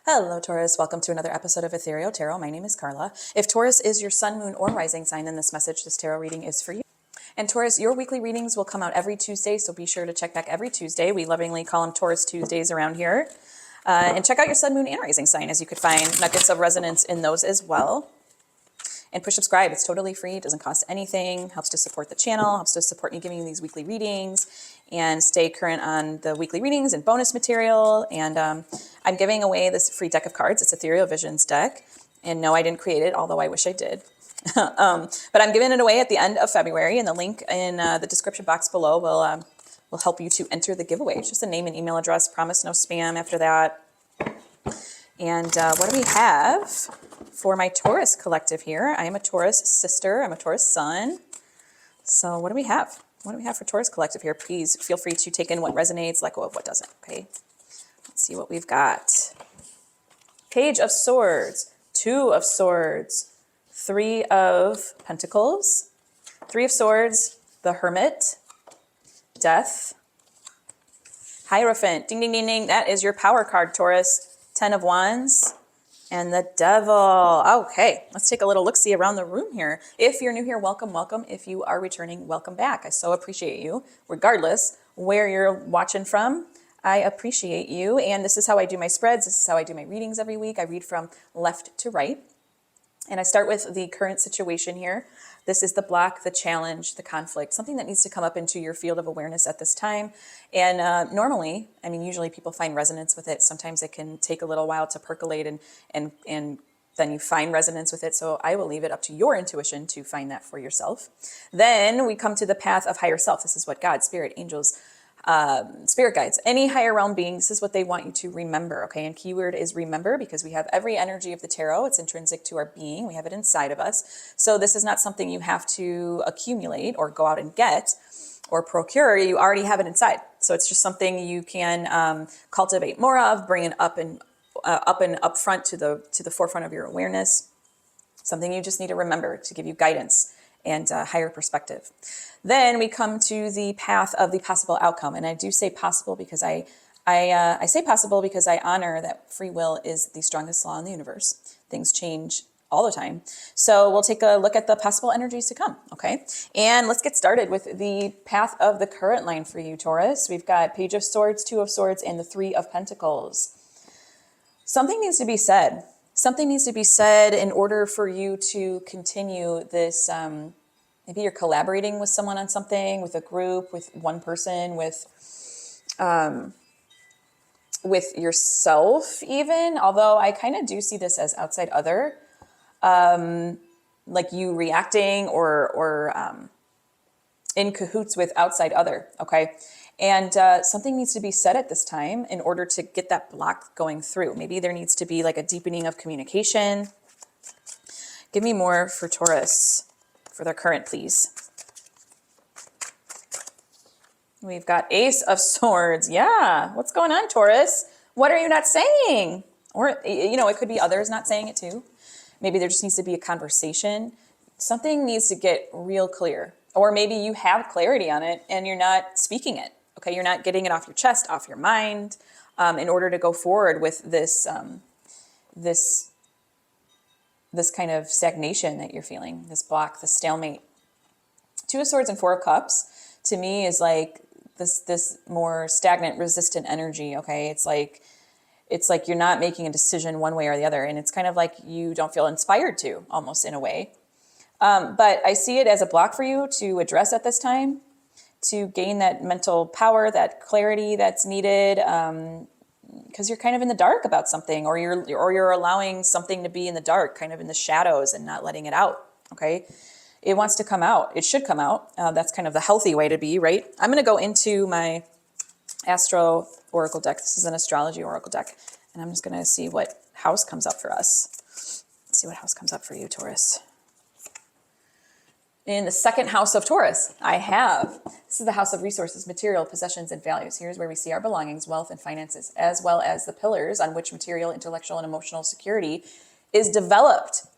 Hello, Taurus. Welcome to another episode of Ethereal Tarot. My name is Carla. If Taurus is your sun, moon, or rising sign, then this message, this tarot reading is for you. And Taurus, your weekly readings will come out every Tuesday, so be sure to check back every Tuesday. We lovingly call them Taurus Tuesdays around here. And check out your sun, moon, and rising sign, as you could find nuggets of resonance in those as well. And push subscribe. It's totally free. It doesn't cost anything. Helps to support the channel. Helps to support me giving you these weekly readings and stay current on the weekly readings and bonus material. And I'm giving away this free deck of cards. It's Ethereal Visions deck. And no, I didn't create it, although I wish I did. But I'm giving it away at the end of February. And the link in the description box below will help you to enter the giveaway. It's just a name and email address. Promise no spam after that. And what do we have for my Taurus collective here? I am a Taurus sister. I'm a Taurus sun. So what do we have? What do we have for Taurus collective here? Please feel free to take in what resonates, let go of what doesn't, okay? Let's see what we've got. Page of Swords, Two of Swords, Three of Pentacles, Three of Swords, the Hermit, Death, Hierophant, ding, ding, ding, ding. That is your power card, Taurus. 10 of Wands, and the Devil. Okay, let's take a little look-see around the room here. If you're new here, welcome, welcome. If you are returning, welcome back. I so appreciate you, regardless where you're watching from. I appreciate you, and this is how I do my spreads. This is how I do my readings every week. I read from left to right, and I start with the current situation here. This is the block, the challenge, the conflict, something that needs to come up into your field of awareness at this time. And normally, I mean, usually people find resonance with it. Sometimes it can take a little while to percolate and then you find resonance with it. So I will leave it up to your intuition to find that for yourself. Then we come to the path of higher self. This is what God, spirit, angels, spirit guides, any higher realm beings, this is what they want you to remember, okay? And keyword is remember, because we have every energy of the tarot. It's intrinsic to our being. We have it inside of us. So this is not something you have to accumulate or go out and get or procure. You already have it inside. So it's just something you can cultivate more of, bring it up and up front to the forefront of your awareness. Something you just need to remember to give you guidance and higher perspective. Then we come to the path of the possible outcome. And I do say possible because I say possible because I honor that free will is the strongest law in the universe. Things change all the time. So we'll take a look at the possible energies to come, okay? And let's get started with the path of the current line for you, Taurus. We've got Page of Swords, Two of Swords, and the Three of Pentacles. Something needs to be said. Something needs to be said in order for you to continue this. Maybe you're collaborating with someone on something, with a group, with one person, with yourself even. Although I kind of do see this as outside other, like you reacting or in cahoots with outside other, okay? And something needs to be said at this time in order to get that block going through. Maybe there needs to be like a deepening of communication. Give me more for Taurus for their current, please. We've got Ace of Swords. Yeah, what's going on, Taurus? What are you not saying? Or, you know, it could be others not saying it too. Maybe there just needs to be a conversation. Something needs to get real clear. Or maybe you have clarity on it and you're not speaking it. Okay, you're not getting it off your chest, off your mind, in order to go forward with this, this kind of stagnation that you're feeling, this block, this stalemate. Two of Swords and Four of Cups, to me, is like this more stagnant, resistant energy, okay? It's like you're not making a decision one way or the other, and it's kind of like you don't feel inspired to, almost in a way. But I see it as a block for you to address at this time, to gain that mental power, that clarity that's needed, because you're kind of in the dark about something, or you're allowing something to be in the dark, kind of in the shadows, and not letting it out, okay? It wants to come out. It should come out. That's kind of the healthy way to be, right? I'm going to go into my Astro Oracle deck. This is an astrology Oracle deck, and I'm just going to see what house comes up for us. Let's see what house comes up for you, Taurus. In the second house of Taurus, this is the house of resources, material, possessions, and values. Here's where we see our belongings, wealth, and finances, as well as the pillars on which material, intellectual, and emotional security is developed.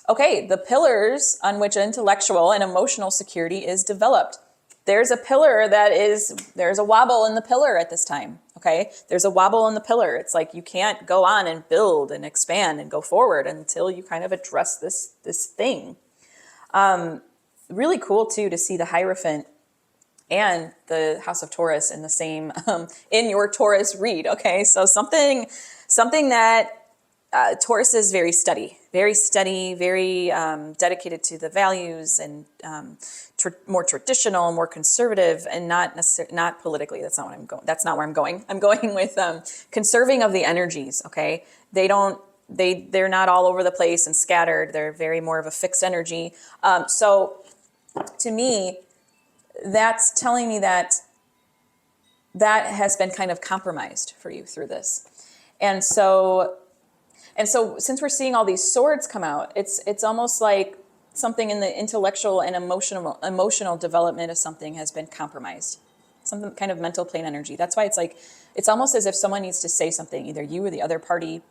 Okay, the pillars on which intellectual and emotional security is developed. There's a pillar there's a wobble in the pillar at this time. Okay. There's a wobble in the pillar. It's like you can't go on and build and expand and go forward until you kind of address this thing. Really cool too to see the Hierophant and the House of Taurus in the same in your Taurus read. Okay, so something that Taurus is very steady, very dedicated to the values and more traditional, more conservative, and not politically. That's not what I'm going. That's not where I'm going. I'm going with conserving of the energies. Okay, they're not all over the place and scattered. They're very more of a fixed energy. So to me, that's telling me that has been kind of compromised for you through this. And so since we're seeing all these swords come out, it's almost like something in the intellectual and emotional development of something has been compromised. Some kind of mental plane energy. That's why it's almost as if someone needs to say something, either you or the other party,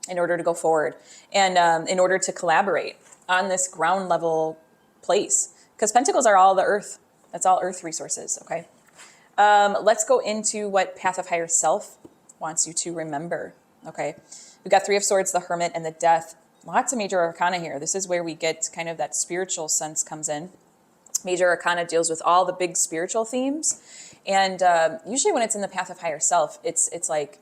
in order to go forward and in order to collaborate on this ground level place. Because pentacles are all the earth. That's all earth resources, okay? Let's go into what Path of Higher Self wants you to remember, okay? We've got Three of Swords, the Hermit, and the Death. Lots of major arcana here. This is where we get kind of that spiritual sense comes in. Major arcana deals with all the big spiritual themes. And usually when it's in the Path of Higher Self, it's like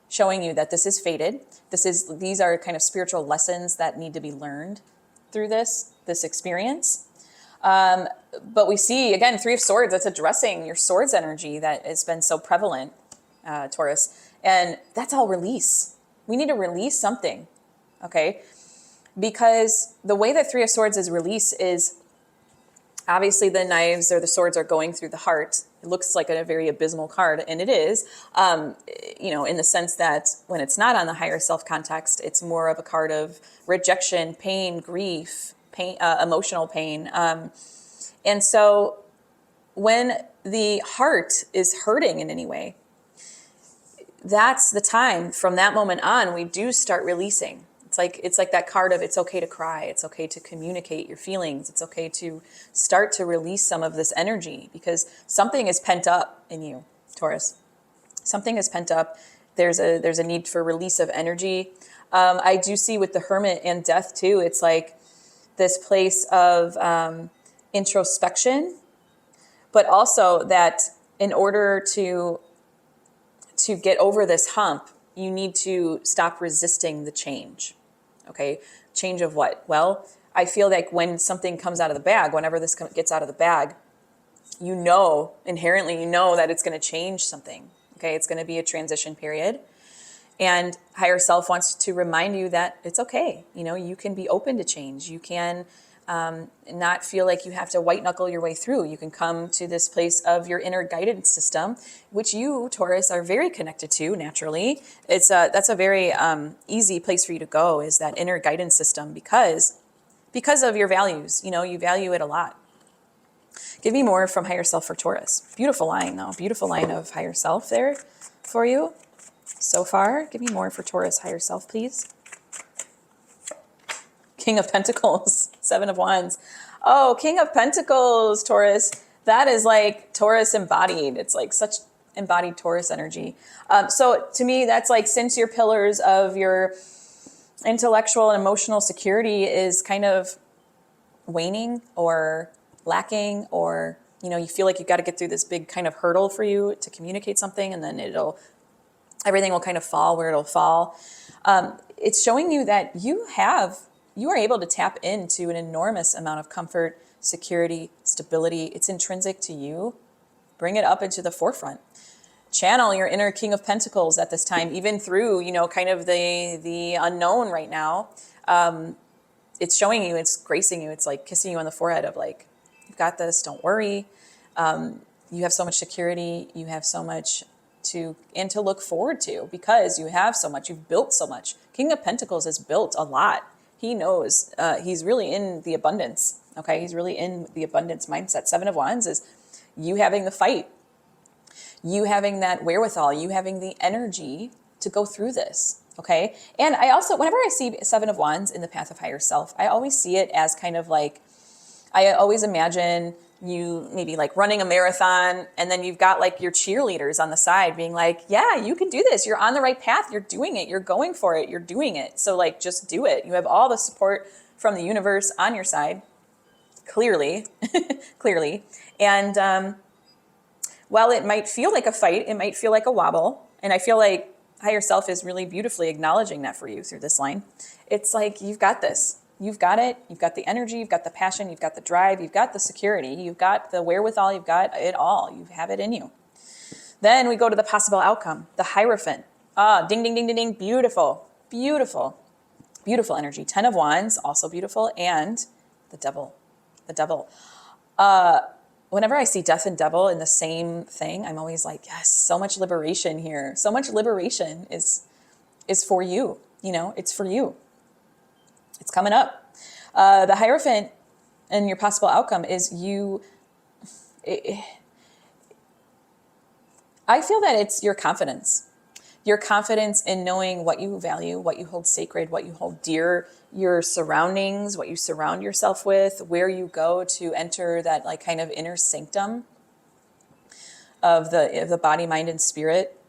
showing you that this is fated. These are kind of spiritual lessons that need to be learned through this experience. But we see, again, Three of Swords, that's addressing your swords energy that has been so prevalent, Taurus. And that's all release. We need to release something, okay? Because the way that Three of Swords is release is obviously the knives or the swords are going through the heart. It looks like a very abysmal card, and it is, in the sense that when it's not on the higher self context, it's more of a card of rejection, pain, grief, pain, emotional pain. And so when the heart is hurting in any way, that's the time from that moment on, we do start releasing. It's like that card of it's okay to cry. It's okay to communicate your feelings. It's okay to start to release some of this energy because something is pent up in you, Taurus. Something is pent up. There's a need for release of energy. I do see with the Hermit and Death too, it's like this place of introspection, but also that in order to get over this hump, you need to stop resisting the change. Okay, change of what? Well, I feel like when something comes out of the bag, whenever this gets out of the bag, inherently you know that it's going to change something. Okay, it's going to be a transition period. And higher self wants to remind you that it's okay. You can be open to change. You can not feel like you have to white knuckle your way through. You can come to this place of your inner guidance system, which you, Taurus, are very connected to naturally. That's a very easy place for you to go, is that inner guidance system because of your values. You value it a lot. Give me more from higher self for Taurus. Beautiful line though. Beautiful line of higher self there for you so far. Give me more for Taurus higher self, please. King of Pentacles, Seven of Wands. Oh, King of Pentacles, Taurus. That is like Taurus embodied. It's like such embodied Taurus energy. So to me, that's like, since your pillars of your intellectual and emotional security is kind of waning or lacking, or, you feel like you've got to get through this big kind of hurdle for you to communicate something, and then everything will kind of fall where it'll fall. It's showing you that you are able to tap into an enormous amount of comfort, security, stability. It's intrinsic to you. Bring it up into the forefront. Channel your inner King of Pentacles at this time, even through, kind of the unknown right now. It's showing you, it's gracing you. It's like kissing you on the forehead of like, you've got this, don't worry. You have so much security. You have so much to look forward to because you have so much. You've built so much. King of Pentacles has built a lot. He knows he's really in the abundance. Okay, he's really in the abundance mindset. Seven of Wands is you having the fight, you having that wherewithal, you having the energy to go through this. Okay, and I also, whenever I see Seven of Wands in the Path of Higher Self, I always see it as kind of like, I always imagine you maybe like running a marathon, and then you've got like your cheerleaders on the side being like, yeah, you can do this. You're on the right path. You're doing it. You're going for it. You're doing it. So like, just do it. You have all the support from the universe on your side, clearly, clearly. And while it might feel like a fight, it might feel like a wobble. And I feel like higher self is really beautifully acknowledging that for you through this line. It's like, you've got this. You've got it. You've got the energy. You've got the passion. You've got the drive. You've got the security. You've got the wherewithal. You've got it all. You have it in you. Then we go to the possible outcome, the Hierophant. Ah, ding, ding, ding, ding, ding. Beautiful, beautiful, beautiful energy. 10 of Wands, also beautiful. And the Devil. The Devil. Whenever I see death and devil in the same thing, I'm always like, yes, so much liberation here. So much liberation is for you. You know, it's for you. It's coming up. The Hierophant and your possible outcome is I feel that it's your confidence. Your confidence in knowing what you value, what you hold sacred, what you hold dear, your surroundings, what you surround yourself with, where you go to enter that like kind of inner sanctum of the body, mind, and spirit.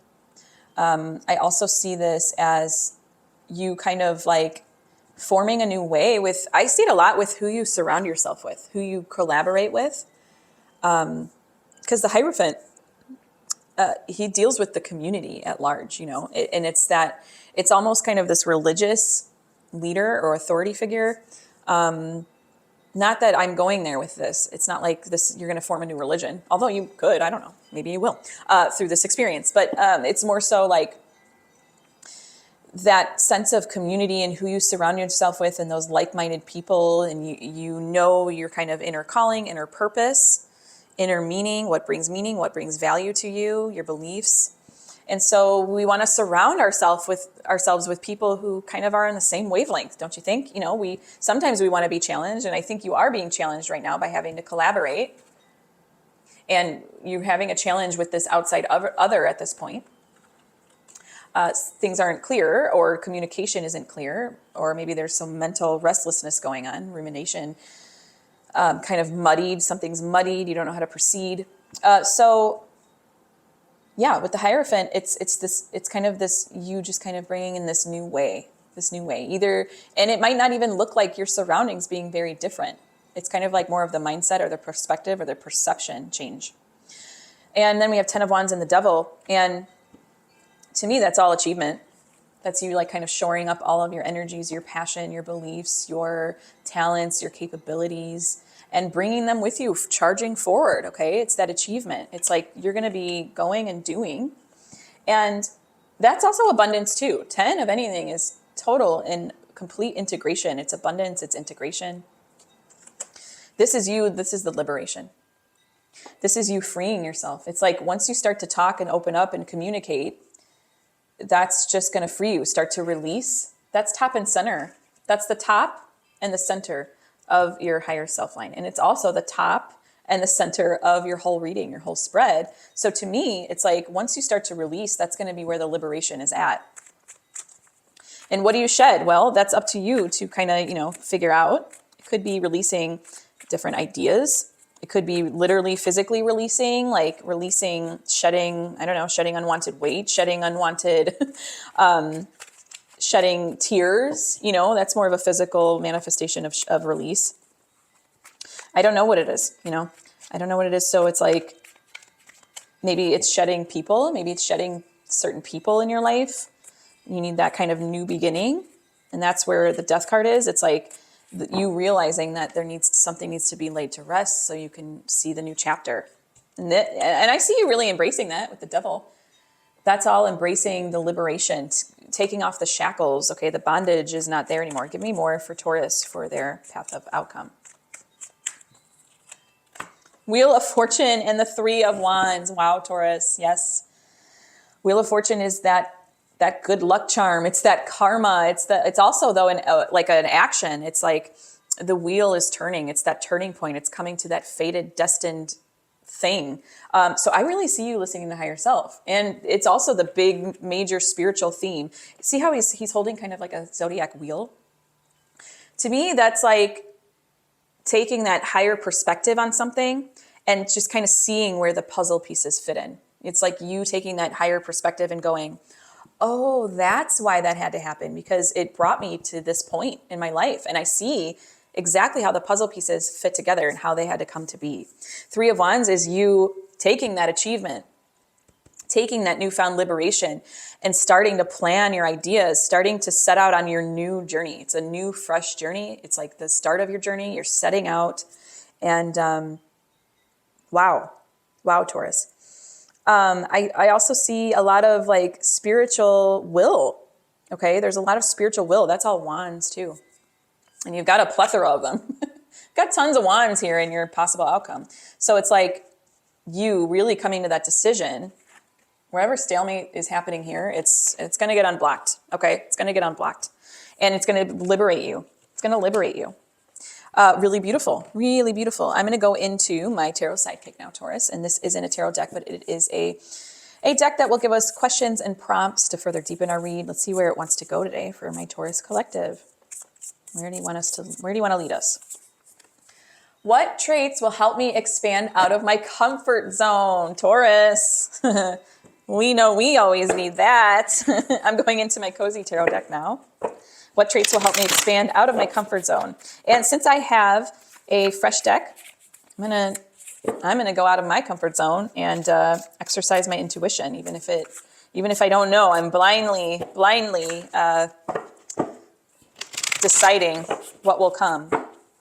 I also see this as you kind of like forming a new way with, I see it a lot with who you surround yourself with, who you collaborate with. Because the Hierophant, he deals with the community at large, you know, and it's almost kind of this religious leader or authority figure. Not that I'm going there with this. It's not like this, you're going to form a new religion, although you could, I don't know, maybe you will, through this experience. But it's more so like that sense of community and who you surround yourself with and those like-minded people. And you know your kind of inner calling, inner purpose, inner meaning, what brings value to you, your beliefs. And so we want to surround ourselves with people who kind of are on the same wavelength, don't you think? You know, sometimes we want to be challenged, and I think you are being challenged right now by having to collaborate. And you're having a challenge with this outside other at this point. Things aren't clear, or communication isn't clear, or maybe there's some mental restlessness going on, rumination, kind of muddied, something's muddied, you don't know how to proceed. So yeah, with the Hierophant, it's kind of this, you just kind of bringing in this new way either, and it might not even look like your surroundings being very different. It's kind of like more of the mindset or the perspective or the perception change. And then we have 10 of Wands and the Devil. And to me, that's all achievement. That's you like kind of shoring up all of your energies, your passion, your beliefs, your talents, your capabilities, and bringing them with you, charging forward, okay? It's that achievement. It's like you're going to be going and doing. And that's also abundance too. 10 of anything is total and complete integration. It's abundance, it's integration. This is you, this is the liberation. This is you freeing yourself. It's like once you start to talk and open up and communicate, that's just going to free you. Start to release. That's top and center. That's the top and the center of your higher self line. And it's also the top and the center of your whole reading, your whole spread. So to me, it's like once you start to release, that's going to be where the liberation is at. And what do you shed? Well, that's up to you to kind of, figure out. It could be releasing different ideas. It could be literally physically releasing, like shedding unwanted weight, shedding unwanted, shedding tears. That's more of a physical manifestation of release. I don't know what it is, I don't know what it is. So it's like, maybe it's shedding people. Maybe it's shedding certain people in your life. You need that kind of new beginning. And that's where the Death card is. It's like you realizing that something needs to be laid to rest so you can see the new chapter. And I see you really embracing that with the Devil. That's all embracing the liberation, taking off the shackles. Okay, the bondage is not there anymore. Give me more for Taurus for their path of outcome. Wheel of Fortune and the 3 of Wands. Wow, Taurus, yes. Wheel of Fortune is that good luck charm. It's that karma. It's also though like an action. It's like the wheel is turning. It's that turning point. It's coming to that fated, destined thing. So I really see you listening to higher self, and it's also the big major spiritual theme. See how he's holding kind of like a zodiac wheel. To me, that's like taking that higher perspective on something and just kind of seeing where the puzzle pieces fit in. It's like you taking that higher perspective and going, oh, that's why that had to happen, because it brought me to this point in my life. And I see exactly how the puzzle pieces fit together and how they had to come to be. Three of Wands is you taking that achievement, taking that newfound liberation and starting to plan your ideas, starting to set out on your new journey. It's a new, fresh journey. It's like the start of your journey. You're setting out. And wow, Taurus. I also see a lot of like spiritual will. Okay, there's a lot of spiritual will. That's all wands too. And you've got a plethora of them. Got tons of wands here in your possible outcome. So it's like you really coming to that decision. Wherever stalemate is happening here, it's going to get unblocked. Okay, it's going to get unblocked, and it's going to liberate you. It's going to liberate you. Really beautiful, really beautiful. I'm going to go into my tarot sidekick now, Taurus, and this isn't a tarot deck, but it is a deck that will give us questions and prompts to further deepen our read. Let's see where it wants to go today for my Taurus collective. Where do you want to lead us? What traits will help me expand out of my comfort zone, Taurus? We know we always need that. I'm going into my cozy tarot deck now. What traits will help me expand out of my comfort zone? And since I have a fresh deck, I'm gonna go out of my comfort zone and exercise my intuition, even if I don't know. I'm blindly deciding what will come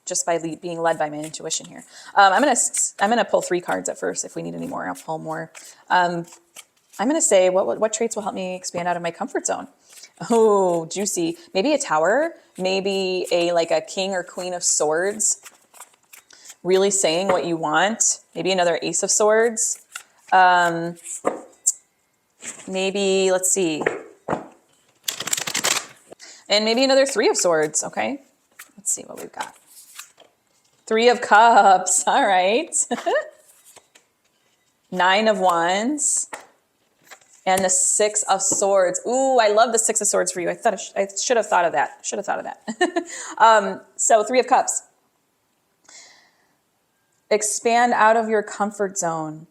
just by being led by my intuition here. I'm gonna pull 3 cards at first. If we need any more, I'll pull more. I'm going to say, what traits will help me expand out of my comfort zone? Oh, juicy. Maybe a tower, maybe like a king or queen of swords, really saying what you want. Maybe another ace of swords. Maybe, let's see. And maybe another 3 of swords, okay? Let's see what we've got. 3 of cups, all right. 9 of wands. And the 6 of swords. Ooh, I love the 6 of swords for you. I should have thought of that. So 3 of cups. Expand out of your comfort zone.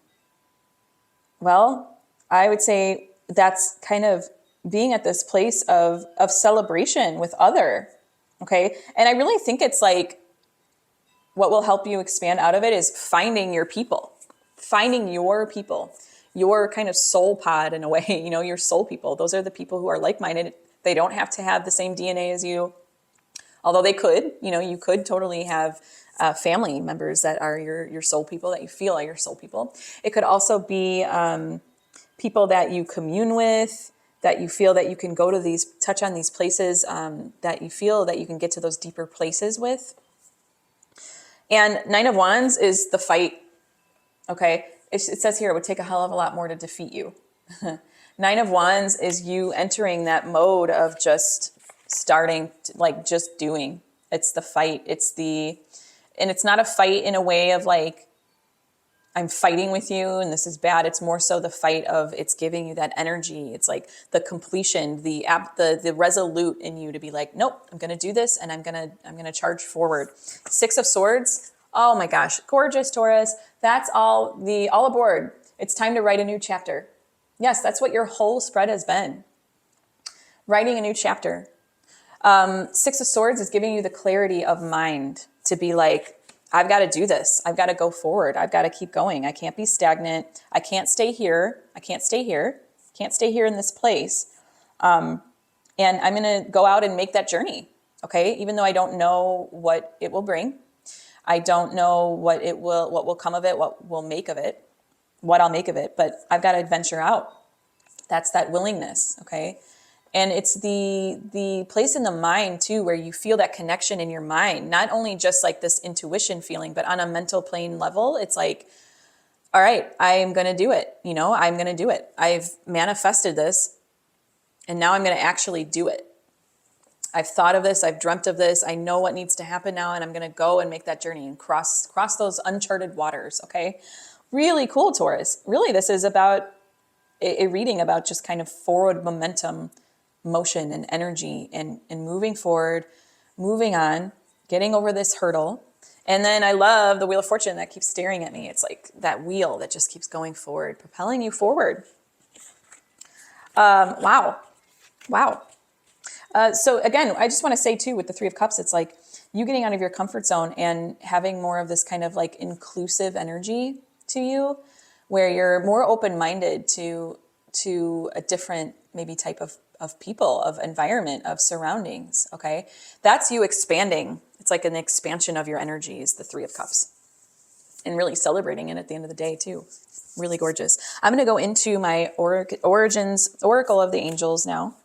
Well, I would say that's kind of being at this place of celebration with other. Okay. And I really think it's like what will help you expand out of it is finding your people. Your kind of soul pod in a way, your soul people. Those are the people who are like-minded. They don't have to have the same DNA as you, although they could, you could totally have family members that are your soul people, that you feel are your soul people. It could also be people that you commune with, that you feel that you can go to touch on these places, that you feel that you can get to those deeper places with. And 9 of wands is the fight, okay? It says here, it would take a hell of a lot more to defeat you. 9 of wands is you entering that mode of just starting, just doing. It's the fight. And it's not a fight in a way of like, I'm fighting with you and this is bad. It's more so the fight of it's giving you that energy. It's like the completion, the resolute in you to be like, nope, I'm going to do this and I'm going to charge forward. 6 of swords. Oh my gosh, gorgeous, Taurus. That's all aboard. It's time to write a new chapter. Yes, that's what your whole spread has been. Writing a new chapter. 6 of swords is giving you the clarity of mind to be like, I've got to do this. I've got to go forward. I've got to keep going. I can't be stagnant. I can't stay here. Can't stay here in this place. And I'm going to go out and make that journey. Okay. Even though I don't know what it will bring. I don't know what will come of it, what I'll make of it, but I've got to venture out. That's that willingness. Okay. And it's the place in the mind too, where you feel that connection in your mind, not only just like this intuition feeling, but on a mental plane level, it's like, all right, I'm going to do it. I'm going to do it. I've manifested this and now I'm going to actually do it. I've thought of this. I've dreamt of this. I know what needs to happen now. And I'm going to go and make that journey and cross those uncharted waters. Okay. Really cool, Taurus. Really, this is about a reading about just kind of forward momentum, motion and energy and moving forward, moving on, getting over this hurdle And then I love the Wheel of Fortune that keeps staring at me. It's like that wheel that just keeps going forward, propelling you forward. Wow. Wow. So again, I just want to say too, with the Three of Cups, it's like you getting out of your comfort zone and having more of this kind of like inclusive energy to you, where you're more open-minded to a different maybe type of people, of environment, of surroundings. Okay. That's you expanding. It's like an expansion of your energies, the Three of Cups, and really celebrating it at the end of the day too. Really gorgeous. I'm going to go into my Origins Oracle of the Angels now.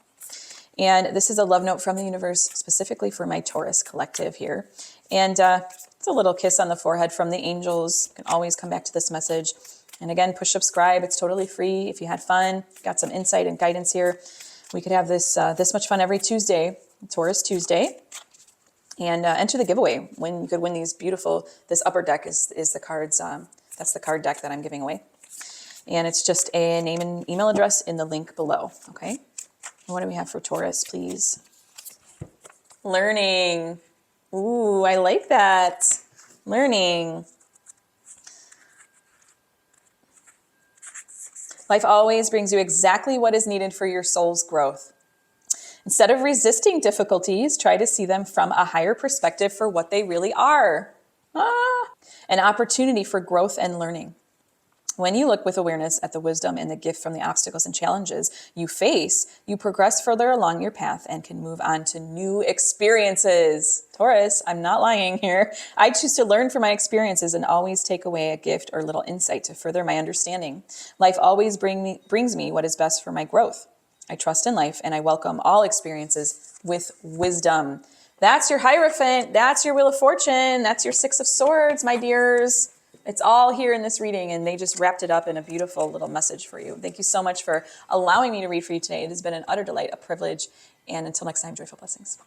And this is a love note from the universe specifically for my Taurus collective here. And it's a little kiss on the forehead from the angels. You can always come back to this message. And again, push subscribe. It's totally free. If you had fun, got some insight and guidance here, we could have this this much fun every Tuesday, Taurus Tuesday. And enter the giveaway. You could win these beautiful, this upper deck is the cards. That's the card deck that I'm giving away. And it's just a name and email address in the link below. Okay. What do we have for Taurus, please? Learning. Ooh, I like that. Learning. Life always brings you exactly what is needed for your soul's growth. Instead of resisting difficulties, try to see them from a higher perspective for what they really are. An opportunity for growth and learning. When you look with awareness at the wisdom and the gift from the obstacles and challenges you face, you progress further along your path and can move on to new experiences. Taurus, I'm not lying here. I choose to learn from my experiences and always take away a gift or little insight to further my understanding. Life always brings me what is best for my growth. I trust in life and I welcome all experiences with wisdom. That's your Hierophant. That's your Wheel of Fortune. That's your Six of Swords, my dears. It's all here in this reading, and they just wrapped it up in a beautiful little message for you. Thank you so much for allowing me to read for you today. It has been an utter delight, a privilege, and until next time, joyful blessings.